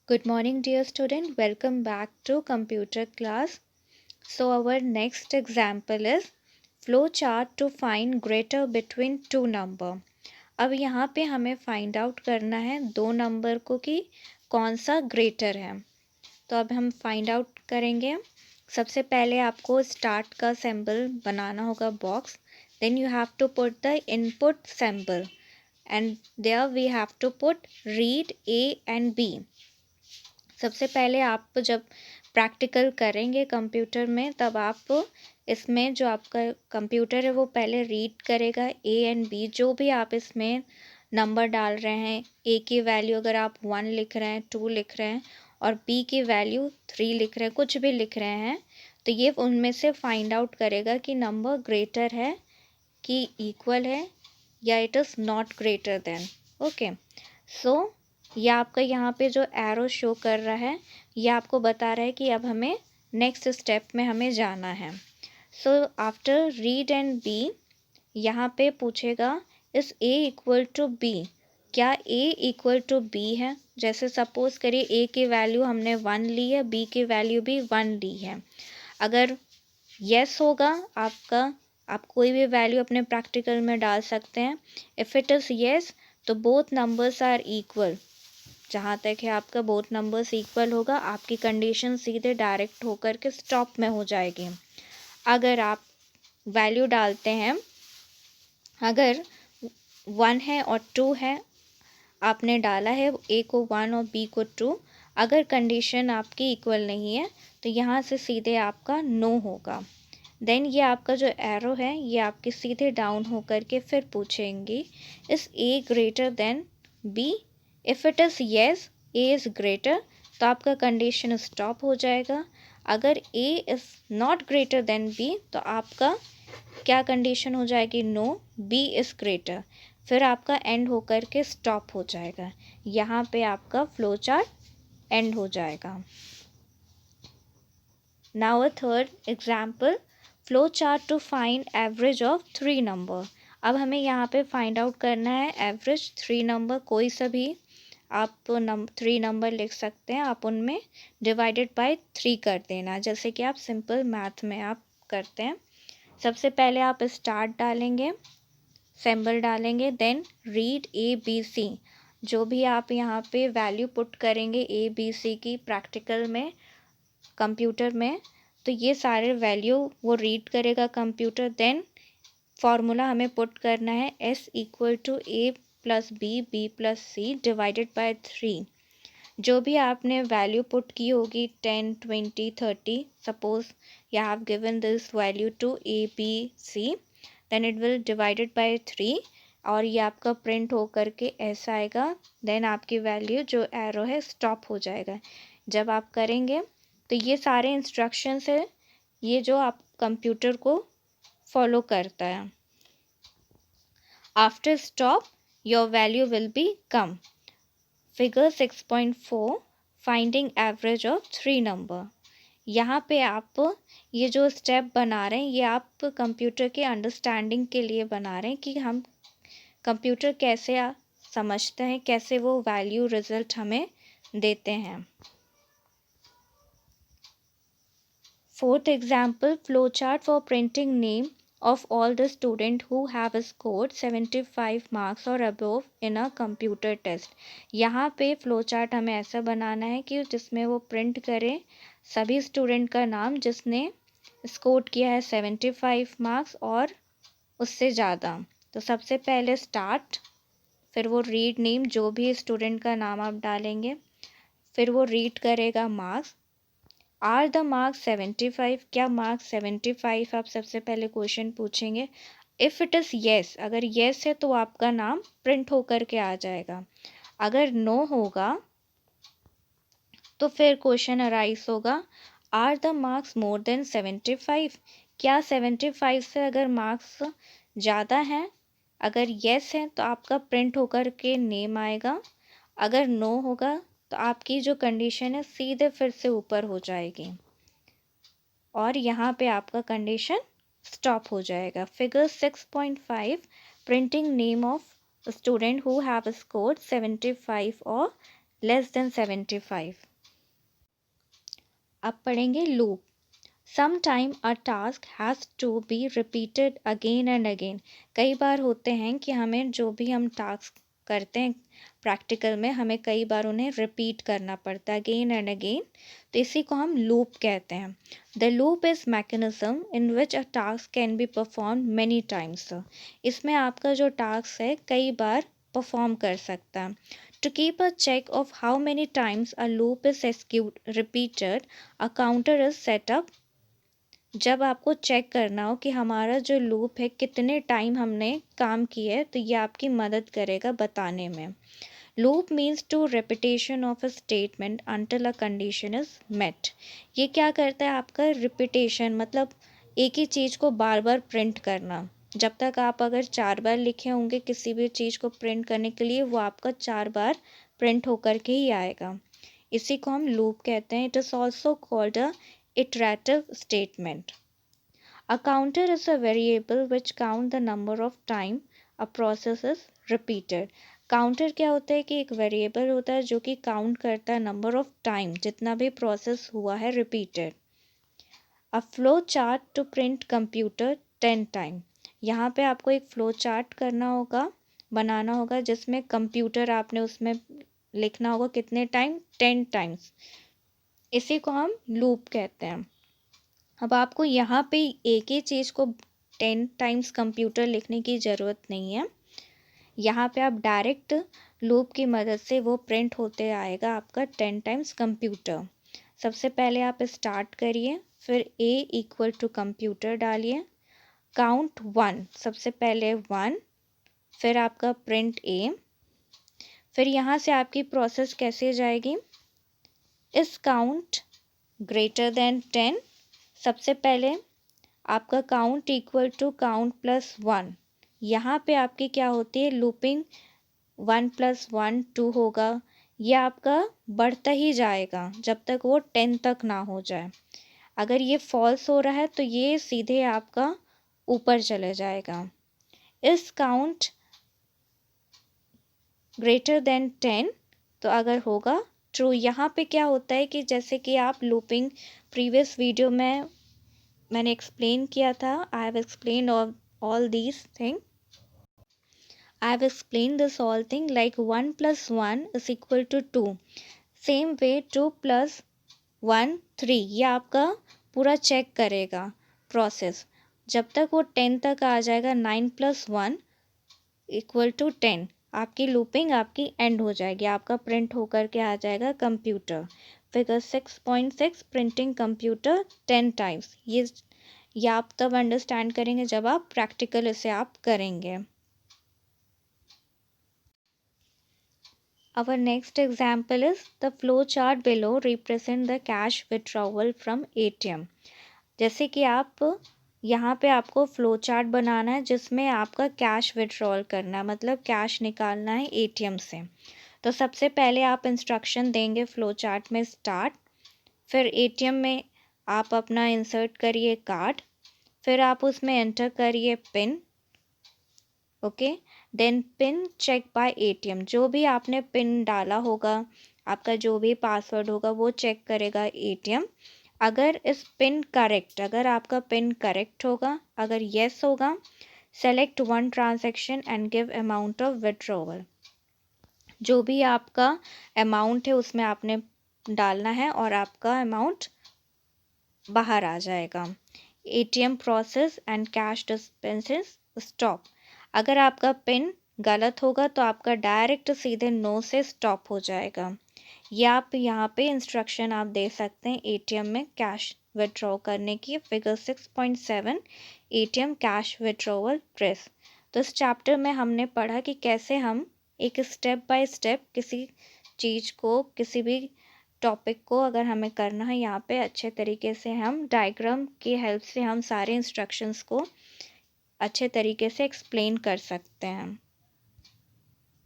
Good morning, dear student. Welcome back to computer class. So our next example is flow chart to find greater between two number. अब यहाँ पे हमें find out करना है दो number को कि कौन सा ग्रेटर है। तो अब हम फाइंड आउट करेंगे। सबसे पहले आपको स्टार्ट का सिंबल बनाना होगा box, then you have to put the input symbol and there we have to put read A and B. सबसे पहले आप जब प्रैक्टिकल करेंगे कंप्यूटर में तब आप इसमें जो आपका कंप्यूटर है वो पहले रीड करेगा ए एंड बी, जो भी आप इसमें नंबर डाल रहे हैं। ए की वैल्यू अगर आप 1 लिख रहे हैं, 2 लिख रहे हैं और बी की वैल्यू 3 लिख रहे हैं, कुछ भी लिख रहे हैं, तो ये उनमें से फाइंड आउट करेगा कि नंबर ग्रेटर है कि इक्वल है या it is not greater than. Okay, so ये आपका यहाँ पे जो एरो शो कर रहा है ये आपको बता रहा है कि अब हमें नेक्स्ट स्टेप में हमें जाना है। So after read and B यहाँ पे पूछेगा इस ए इक्वल टू बी, क्या ए इक्वल टू बी है। जैसे सपोज करिए ए की वैल्यू हमने 1 ली है, बी की वैल्यू भी 1 ली है। अगर यस होगा आपका, आप कोई भी वैल्यू अपने प्रैक्टिकल में डाल सकते हैं। इफ़ इट इज़ यस तो बोथ नंबर्स आर इक्वल, जहाँ तक है आपका बोथ नंबर्स इक्वल होगा, आपकी कंडीशन सीधे डायरेक्ट होकर के स्टॉप में हो जाएगी। अगर आप वैल्यू डालते हैं, अगर 1 है और 2 है, आपने डाला है ए को 1 और बी को 2, अगर कंडीशन आपकी इक्वल नहीं है तो यहाँ से सीधे आपका नो होगा। देन ये आपका जो एरो है ये आपके सीधे डाउन होकर के फिर पूछेंगी is A greater than B. If it is yes A is greater तो आपका कंडीशन स्टॉप हो जाएगा। अगर A is not greater than B तो आपका क्या कंडीशन हो जाएगी, नो, बी इज़ ग्रेटर, फिर आपका एंड होकर के स्टॉप हो जाएगा। यहाँ पे आपका फ्लो चार्ट एंड हो जाएगा। Now a third example, flow chart to find average of 3 number. अब हमें यहाँ पे फाइंड आउट करना है एवरेज 3 नंबर, कोई सा भी आप 3 नंबर लिख सकते हैं, आप उनमें डिवाइडेड बाय 3 कर देना, जैसे कि आप सिंपल मैथ में आप करते हैं। सबसे पहले आप स्टार्ट डालेंगे, सिंबल डालेंगे, then read A B C. जो भी आप यहाँ पे वैल्यू पुट करेंगे ए बी सी की प्रैक्टिकल में कंप्यूटर में, तो ये सारे वैल्यू वो रीड करेगा कंप्यूटर। देन फॉर्मूला हमें पुट करना है S equal to A plus B B plus C divided by 3। जो भी आपने वैल्यू पुट की होगी 10 20 30, suppose you have given this value to A B C, then it will divided by 3 और ये आपका प्रिंट होकर के ऐसा आएगा। देन आपकी वैल्यू जो एरो है स्टॉप हो जाएगा। जब आप करेंगे तो ये सारे इंस्ट्रक्शंस है ये जो आप कंप्यूटर को फॉलो करता है। After stop your value will be come. Figure 6.4 finding average of 3 number. यहाँ पे आप ये जो स्टेप बना रहे हैं ये आप कंप्यूटर के अंडरस्टैंडिंग के लिए बना रहे हैं कि हम कंप्यूटर कैसे समझते हैं, कैसे वो वैल्यू रिजल्ट हमें देते हैं। Fourth example, flowchart for printing name of all the student who have scored 75 marks or above in a computer test। यहाँ पे flowchart हमें ऐसा बनाना है कि जिसमें वो प्रिंट करें सभी स्टूडेंट का नाम जिसने स्कोर किया है 75 मार्क्स और उससे ज़्यादा। तो सबसे पहले स्टार्ट, फिर वो रीड नेम, जो भी स्टूडेंट का नाम आप डालेंगे, फिर वो रीड करेगा मार्क्स। आर द मार्क्स 75, क्या मार्क्स 75 आप सबसे पहले क्वेश्चन पूछेंगे। इफ़ इट इज़ येस, अगर येस है तो आपका नाम प्रिंट होकर के आ जाएगा। अगर नो होगा तो फिर क्वेश्चन अराइज होगा are the marks more than 75, क्या 75 से अगर मार्क्स ज़्यादा हैं, अगर येस है तो आपका प्रिंट होकर के नेम आएगा। अगर नो होगा तो आपकी जो कंडीशन है सीधे फिर से ऊपर हो जाएगी और यहाँ पे आपका कंडीशन स्टॉप हो जाएगा। Figure 6.5 printing name of student who have scored 75 और लेस देन 75। अब पढ़ेंगे loop. Some time a task has to be repeated again and again. कई बार होते हैं कि हमें जो भी हम टास्क करते हैं प्रैक्टिकल में, हमें कई बार उन्हें रिपीट करना पड़ता है अगेन एंड अगेन, तो इसी को हम लूप कहते हैं। The loop is mechanism in which a task can be perform many times. इसमें आपका जो टास्क है कई बार परफॉर्म कर सकता है। To keep a check of how many times a loop is repeated, a counter is set up. जब आपको चेक करना हो कि हमारा जो लूप है कितने टाइम हमने काम किया है, तो ये आपकी मदद करेगा बताने में। Loop means to repetition of a statement until a condition is met. ये क्या करता है आपका रिपीटेशन, मतलब एक ही चीज़ को बार बार प्रिंट करना। जब तक आप अगर 4 बार लिखे होंगे किसी भी चीज़ को प्रिंट करने के लिए, वो आपका 4 बार प्रिंट होकर के ही आएगा। इसी को हम लूप कहते हैं। It is also called a iterative statement. A counter is a variable which count the number of time a process is repeated. Counter क्या होता है कि एक वेरिएबल होता है जो कि काउंट करता है नंबर ऑफ टाइम जितना भी प्रोसेस हुआ है repeated. A flow chart to print computer 10 time. यहाँ पे आपको एक फ्लो चार्ट करना होगा, बनाना होगा, जिसमें कंप्यूटर आपने उसमें लिखना होगा कितने टाइम, 10 टाइम्स। इसी को हम लूप कहते हैं। अब आपको यहाँ पे एक ही चीज़ को 10 टाइम्स कंप्यूटर लिखने की ज़रूरत नहीं है। यहाँ पे आप डायरेक्ट लूप की मदद से वो प्रिंट होते आएगा आपका 10 टाइम्स कंप्यूटर। सबसे पहले आप स्टार्ट करिए, फिर a इक्वल टू कंप्यूटर डालिए, काउंट 1, सबसे पहले 1, फिर आपका प्रिंट a। फिर यहाँ से आपकी प्रोसेस कैसे जाएगी, इस काउंट ग्रेटर देन 10, सबसे पहले आपका count equal to count plus 1। यहाँ पे आपकी क्या होती है लूपिंग, 1 + 1 2 होगा। ये आपका बढ़ता ही जाएगा जब तक वो 10 तक ना हो जाए। अगर ये फॉल्स हो रहा है तो ये सीधे आपका ऊपर चले जाएगा। इस काउंट ग्रेटर देन 10, तो अगर होगा ट्रू। यहाँ पे क्या होता है कि जैसे कि आप लूपिंग प्रीवियस वीडियो में मैंने एक्सप्लेन किया था, I have explain all these thing, I have explain this all thing like 1 + 1 is equal to 2। Same way 2 + 1 3। ये आपका पूरा चेक करेगा प्रोसेस जब तक वो 10 तक आ जाएगा। 9 + 1 इक्वल टू 10। आपकी लूपिंग आपकी एंड हो जाएगी, आपका प्रिंट होकर के आ जाएगा computer. Figure 6.6 printing computer 10 times. ये आप तब अंडरस्टैंड करेंगे जब आप प्रैक्टिकल इसे आप करेंगे। Our next example is the flow chart below represent the cash withdrawal from ATM. जैसे कि आप यहाँ पे आपको फ्लो चार्ट बनाना है जिसमें आपका कैश विड्रॉल करना है, मतलब कैश निकालना है एटीएम से। तो सबसे पहले आप इंस्ट्रक्शन देंगे फ्लो चार्ट में स्टार्ट, फिर एटीएम में आप अपना इंसर्ट करिए कार्ड, फिर आप उसमें एंटर करिए pin, okay. Then pin check by ATM, जो भी आपने पिन डाला होगा, आपका जो भी पासवर्ड होगा वो चेक करेगा एटीएम। अगर इस पिन करेक्ट, अगर आपका पिन करेक्ट होगा, अगर येस होगा, select one transaction and give amount of withdrawal. जो भी आपका अमाउंट है उसमें आपने डालना है और आपका अमाउंट बाहर आ जाएगा। ATM process and cash dispenses stop. अगर आपका पिन गलत होगा तो आपका डायरेक्ट सीधे नो से स्टॉप हो जाएगा। या आप यहाँ पे इंस्ट्रक्शन आप दे सकते हैं एटीएम में कैश विड्रॉ करने की। Figure 6.7 ATM cash withdrawal press. तो इस चैप्टर में हमने पढ़ा कि कैसे हम एक स्टेप बाय स्टेप किसी चीज़ को, किसी भी टॉपिक को अगर हमें करना है, यहाँ पे अच्छे तरीके से हम डायग्राम की हेल्प से हम सारे इंस्ट्रक्शंस को अच्छे तरीके से एक्सप्लेन कर सकते हैं।